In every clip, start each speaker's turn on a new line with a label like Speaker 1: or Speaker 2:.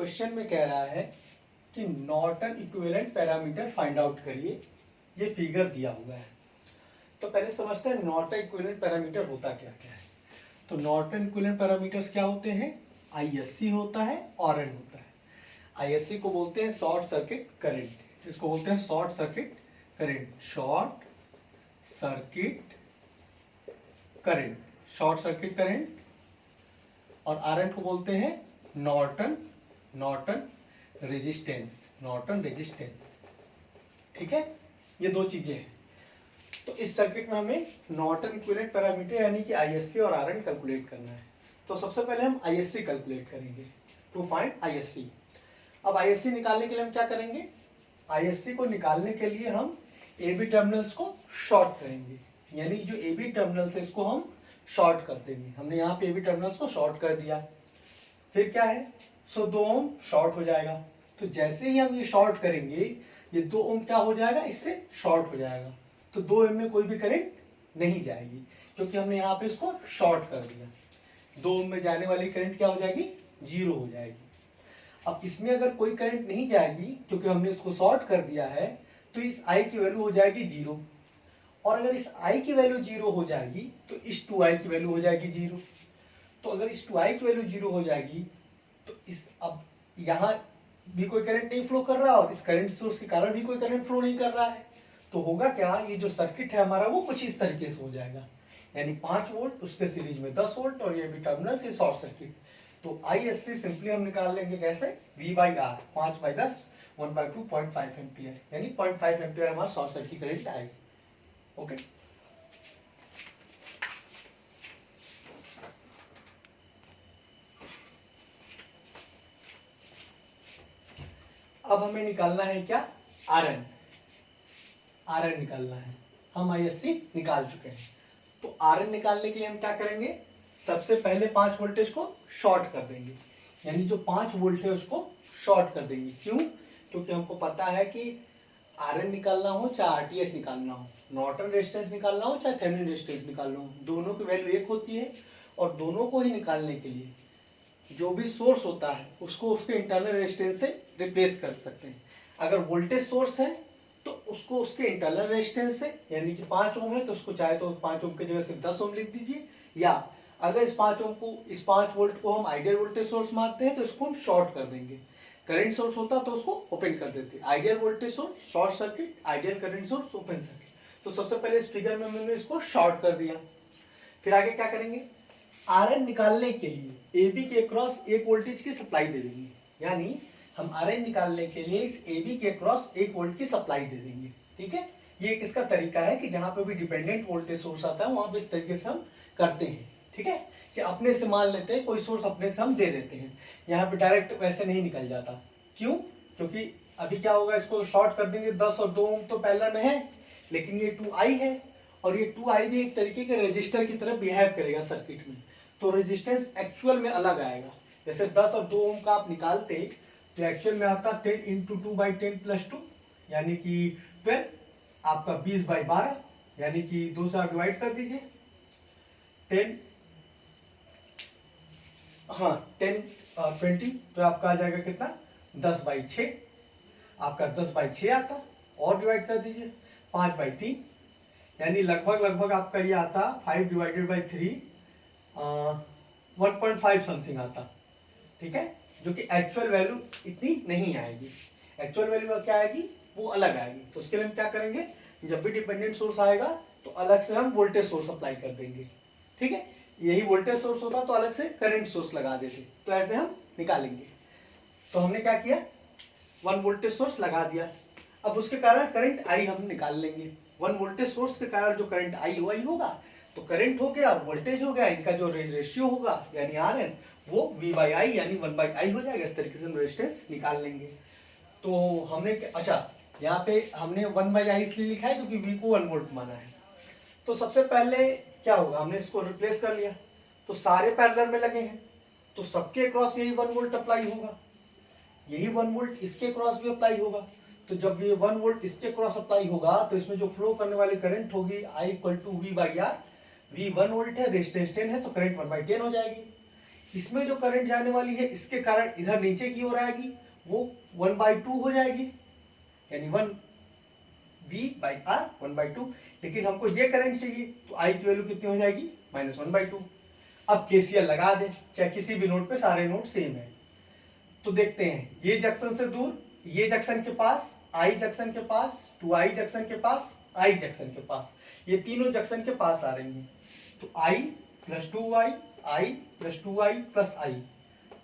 Speaker 1: Question में कह रहा है कि Norton equivalent parameter find out करिए, ये फिगर दिया हुआ है। तो पहले समझते हैं नॉर्टन इक्विवेलेंट पैरामीटर होता क्या क्या है। तो नॉर्टन इक्विवेलेंट पैरामीटर्स क्या होते हैं? आईएससी होता है, आरएन होता है। आईएससी को बोलते हैं शॉर्ट सर्किट करंट, इसको बोलते हैं short circuit current, short circuit current, short circuit current. और आरएन को बोलते हैं नॉर्टन रेजिस्टेंस, नॉर्टन रेजिस्टेंस। ठीक है, ये दो चीजें हैं। तो इस सर्किट में हमें नॉर्टन इक्विवेलेंट पैरामीटर यानी कि आईएससी और आरएन कैलकुलेट करना है। तो सबसे पहले हम आईएससी कैलकुलेट करेंगे, टू फाइंड आईएससी। अब आईएससी निकालने के लिए हम क्या करेंगे? आईएससी को निकालने के लिए हम एबी टर्मिनल्स को शॉर्ट करेंगे, यानी जो एबी टर्मिनल्स है इसको हम शॉर्ट कर देंगे। हमने यहाँ पे एबी टर्मिनल्स को शॉर्ट कर दिया। फिर क्या है? 2 ओम शॉर्ट हो जाएगा। तो जैसे ही हम ये शॉर्ट करेंगे, ये 2 ओम क्या हो जाएगा? इससे शॉर्ट हो जाएगा। तो 2 ओम में कोई भी करंट नहीं जाएगी, क्योंकि हमने यहाँ पे इसको शॉर्ट कर दिया। 2 ओम में जाने वाली करंट क्या हो जाएगी? 0 हो जाएगी। अब इसमें अगर कोई करंट नहीं जाएगी, क्योंकि हमने इसको शॉर्ट कर दिया है, तो इस आई की वैल्यू हो जाएगी 0। और अगर इस i की वैल्यू 0 हो जाएगी तो इस 2i की वैल्यू हो जाएगी 0। तो अगर इस 2i की वैल्यू 0 हो जाएगी तो इस अब यहाँ भी कोई करंट नहीं फ्लो कर रहा और इस करंट सोर्स के कारण भी कोई करंट फ्लो नहीं कर रहा है। तो होगा क्या? ये जो सर्किट है हमारा वो कुछ इस तरीके से हो जाएगा, यानी 5 वोल्ट, उसके सीरीज में 10 वोल्ट और ये भी टर्मिनल से शॉर्ट सर्किट। तो आईएससी सिंपली हम निकाल लेंगे कैसे? V/R, 5/10 1/2 0.5 एम्पियर, यानी 0.5 एम्पियर हमारा शॉर्ट सर्किट करंट आएगा। ओके, अब हमें निकालना है क्या? आरएन निकालना है। हम आईएससी निकाल चुके हैं। तो आरएन निकालने के लिए हम क्या करेंगे? सबसे पहले 5 वोल्टेज को शॉर्ट कर देंगे, यानी जो 5 वोल्ट है उसको शॉर्ट कर देंगे। क्यों? क्योंकि हमको पता है कि आरएन निकालना हो चाहे आरटीएस निकालना हो, नॉर्टन रेजिस्टेंस निकालना हो चाहे थेवेनिन रेजिस्टेंस निकालना हो, दोनों की वैल्यू एक होती है। और दोनों को ही निकालने के लिए जो भी सोर्स होता है उसको उसके इंटरनल रेजिस्टेंस से रिप्लेस कर सकते हैं। अगर वोल्टेज सोर्स है तो उसको उसके इंटरनल रेजिस्टेंस से, यानी कि 5 ओम है तो उसको चाहे तो 5 ओम की जगह सिर्फ 10 ओम लिख दीजिए, या अगर इस 5 ओम को, इस 5 वोल्ट को हम आइडियल वोल्टेज सोर्स मानते हैं तो इसको हम शॉर्ट कर देंगे। करंट सोर्स होता तो उसको ओपन कर देते। Ideal voltage source short circuit, ideal current source open circuit. तो सबसे पहले इस फिगर में मैंने इसको शॉर्ट कर दिया। फिर आगे क्या करेंगे? आरएन निकालने के लिए एबी के क्रॉस 1 वोल्टेज की सप्लाई दे देंगे, यानी हम आरएन निकालने के लिए इस एबी के क्रॉस 1 वोल्ट की सप्लाई दे देंगे। ठीक है, ये एक इसका तरीका है कि जहां पे भी डिपेंडेंट वोल्टेज सोर्स आता है वहां पे इस तरीके से हम करते हैं। ठीक है, कि अपने से मान लेते हैं, कोई सोर्स अपने से हम दे देते हैं। यहाँ पे डायरेक्ट वैसे नहीं निकल जाता। क्यों? क्योंकि अभी क्या होगा, इसको शॉर्ट कर देंगे, 10 और 2 ओम तो पैरेलल में है, लेकिन ये 2i है और ये 2i भी एक तरीके के रेजिस्टर की तरह बिहेव करेगा सर्किट में। तो रेजिस्टेंस एक्चुअल में अलग आएगा। जैसे 10 और 2 ओम का आप निकालते तो एक्चुअल में आता 10 × 2/10 + 2, यानी कि 12, आपका 20/12, यानी कि 2 से आप डिवाइड कर दीजिए। 10 20 तो आपका आ जाएगा कितना? 10/6, आपका 10/6 आता, और डिवाइड कर दीजिए 5/3, यानी लगभग आपका ये आता 5/3 1.5 समथिंग आता। ठीक है, जो कि एक्चुअल वैल्यू इतनी नहीं आएगी। एक्चुअल वैल्यू क्या आएगी? वो अलग आएगी। तो उसके लिए हम क्या करेंगे? जब भी डिपेंडेंट सोर्स आएगा तो अलग से हम वोल्टेज सोर्स अप्लाई कर देंगे। ठीक है, यही वोल्टेज सोर्स होता तो अलग से करंट सोर्स लगा देते। तो ऐसे हम निकालेंगे। तो हमने क्या किया? 1 वोल्टेज सोर्स लगा दिया। अब उसके कारण करंट आई हम निकाल लेंगे। 1 वोल्टेज सोर्स के कारण जो करंट आई होगा, तो करंट हो गया, वोल्टेज हो गया, इनका जो रेशियो होगा यानी आरएन, वो V/I यानी 1/I हो जाएगा। इस तरीके से हम रेजिस्टेंस निकाल लेंगे। तो हमने अच्छा, यहाँ पे हमने 1/I इसलिए लिखा है क्योंकि V को 1 वोल्ट माना है। तो सबसे पहले क्या होगा? हमने इसको रिप्लेस कर लिया, तो सारे पैरेलल में लगे हैं, तो सबके क्रॉस यही 1 वोल्ट अप्लाई होगा, यही 1 वोल्ट इसके क्रॉस भी अप्लाई होगा। तो जब ये 1 वोल्ट इसके क्रॉस अप्लाई होगा तो इसमें जो फ्लो करने वाली करंट होगी I = V/R। V 1 वोल्ट है, रेजिस्टेंस 10 है, तो करंट 1/10 हो जाएगी। इसमें जो करंट जाने वाली है इसके कारण इधर नीचे की ओर आएगी, वो 1/2 हो जाएगी, यानी 1V/R 1/2। लेकिन हमको ये करंट चाहिए तो I की वैल्यू कितनी हो जाएगी, -1/2। अब KCL लगा दें, चाहे किसी भी नोड पे, सारे नोड सेम है। तो देखते हैं, ये जंक्शन से दूर, ये जंक्शन के पास, I जंक्शन के पास, 2I जंक्शन के पास, I जंक्शन के पास, ये तीनों जंक्शन के पास आ रही हैं। तो I + 2I, I + 2I + I,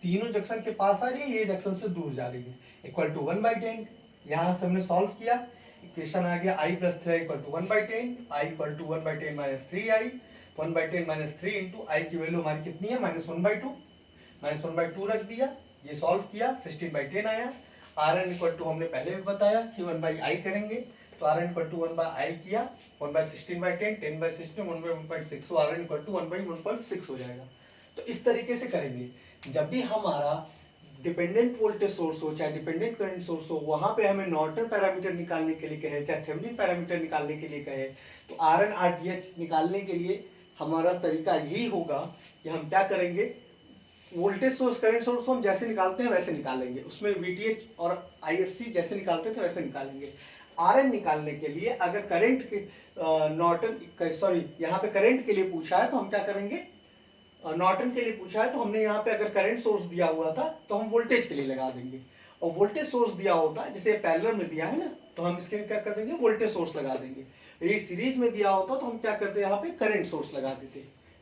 Speaker 1: तीनों जंक्शन के पास आ रही है, ये जंक्शन से दूर जा रही है, इक्वल टू 1/10। यहाँ से हमने सॉल्व किया, इक्वेशन आ गया I + 3I = 1/10, I = 1/10 - 3I, 1/10 - 3 into I की वैल्यू हमारी कितनी है, -1/2, -1/2 रख दिया, ये सॉल्व किया, 16/10 आया। Rn = हमने पहले भी बताया कि 1/I करेंगे, तो Rn = 1/I किया, 1/16/10, 10/16, 1/1.6, तो Rn = 1/1.6 हो जाएगा। तो इस तरीके से करेंगे। जब भी हमारा डिपेंडेंट वोल्टेज सोर्स हो, चाहे डिपेंडेंट करंट सोर्स हो, वहां पे हमें नॉर्टन पैरामीटर निकालने के लिए कहे, चाहे थेवेनिन पैरामीटर निकालने के लिए कहे, तो Rn Rth निकालने के लिए हमारा तरीका यही होगा कि हम क्या करेंगे, वोल्टेज सोर्स करंट सोर्स को हम जैसे निकालते हैं वैसे निकालेंगे, उसमें VTH और ISC जैसे निकालते थे वैसे निकालेंगे। Rn निकालने के लिए अगर करंट के यहाँ पे करंट के लिए पूछा है तो हम क्या करेंगे, नॉर्टन के लिए पूछा है तो हमने यहाँ पे अगर करंट सोर्स दिया हुआ था तो हम वोल्टेज के लिए लगा देंगे, और वोल्टेज सोर्स दिया होता है जैसे पैरेलल में दिया है ना, तो हम इसके लिए क्या कर देंगे, वोल्टेज सोर्स लगा देंगे। ये सीरीज में दिया होता तो हम क्या करते, यहाँ पे करंट सोर्स लगा देते।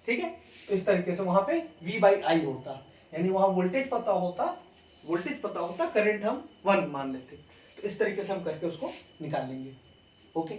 Speaker 1: ठीक है, तो इस तरीके से वहां पे V/I होता, यानी वहां वोल्टेज पता होता, करंट हम 1 मान लेते। तो इस तरीके से हम करके उसको निकाल लेंगे। ओके।